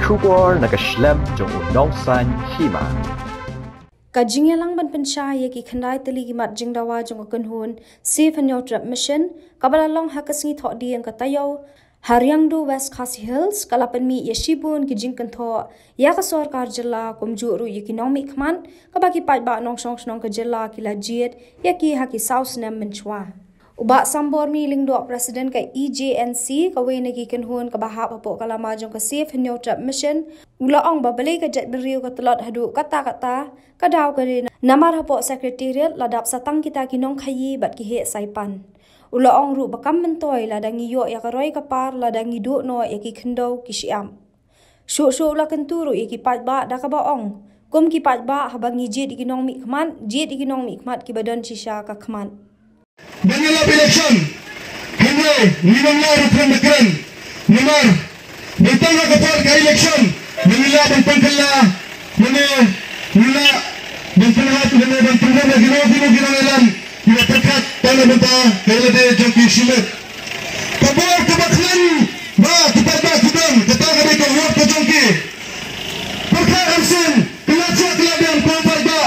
Trubor nakaslem jong udongsan hima. Kajingelang ban pensyaya ki khandai teli ki mat jingdawa jong kanhun safe and trap mission kabalalong hakasngi thok di ang katayo Haryangdu West Khasi Hills kalapan mi yashibun ki jingkan tho ya ka sarkar jilla kumjuru economic khman kabaki pat ba nong song nong ka jilla ki lajiet ya ki haki south nam menchwa uba sambor mi lingdo president ka EJNC ka wene ki kanhun ka bahap apo kalama jong ka safe and trap mission ula ong babale ka jet beriu ka telot hadu kata ka daw ka namar hapo secretariat ladap satang kita ki nong khayi bat ki he saipan ula ong ru bakam mentoy ladang iyo ya karoi kapar ladang idu no ya ki khendo ki siam shu la kenturu ya ki pat ba da ka ba ong kum ki pat ba habang jet ki nong mi khman jet ki nong mi khmat ki badan shisha ka khman Bangala election hingga minangnya rupang negran nomor bintang kapal ka election nila bintang kala nila bintang hatu bintang na gino elam ila terkat tanah benta kaya de jongki shimet kabor kabaklan ba kita kudang kata kami ko word ko jongki perkara hamsin kelaja keladian ko ba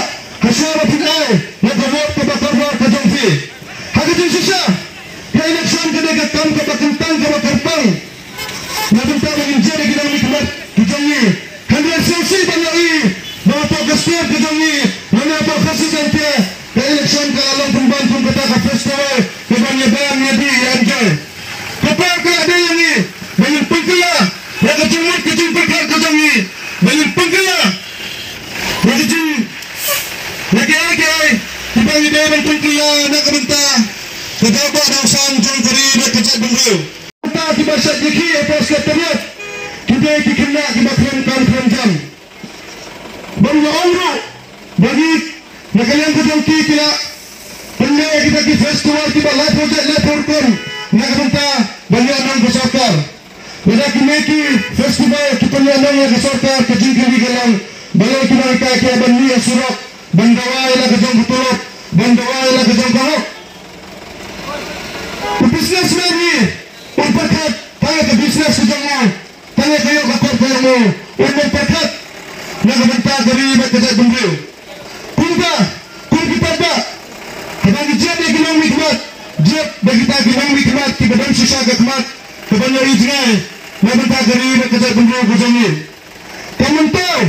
hasyara pinai na word ko bakar ko jongki hagajin sisa kaya election kada kam ka bakintang ka bakarpang na benta maging jere ginang mikmat kijongi handra selsi bangai ba po gastier kijongi mana po presidente election ka alam pembantu kata ka festival ke banyak di anjay kapal ka ada yang ni banyak pengkela ya kejumut kejum perkar kejangi banyak pengkela ya kejum lagi dibang ide ban pengkela nak benta kedaba dausang jong kari nak kejat bengru kita tiba sadiki atas ketariat kita dikena kita kan jam banyak orang bagi nakalian ko jong kila penne kita ki festival ki ba live project live program nakabenta banyak nang ko sarkar wala ki meki festival ki penne nang ko sarkar ka jingkiri galang balai ki mereka ki banni surak bandawai la ka jong butulok bandawai la ka jong kahok businessman ni berkat tanya ke bisnes sejauh tanya kayo ka korpo mo berkat nakabenta dari kerja bumbu kung kita ba habang jet ekonomi khmat jet bagi ta ekonomi khmat ki badan sisa ka khmat kabanya ijnai na banta gari na kaza bundro gujangi kamuntaw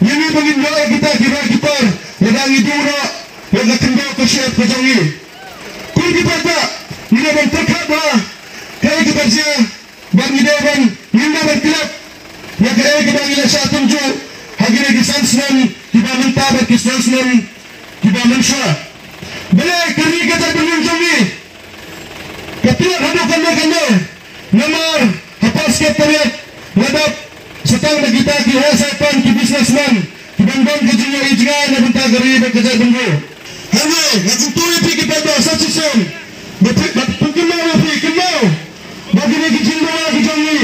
yini bangin lo kita kira kita ladang iduro ya gatendo ka shep gujangi kung kita ba ina ban takha ba kay kita je bang ideban yinda ban kilap ya kay kita ila sa tunju hagire gisansnan kita minta ba gisansnan kita mensha bale kami kata berjungi ketua hadu kami nomor apa sekretariat ladap setang kita ki hasapan ki businessman ki bangun ki jinya ijga na benta gari bekerja benggu hanya nguturi pi kita ba sasison betul mungkin mau pi kenal bagi ni ki jinya ki jangi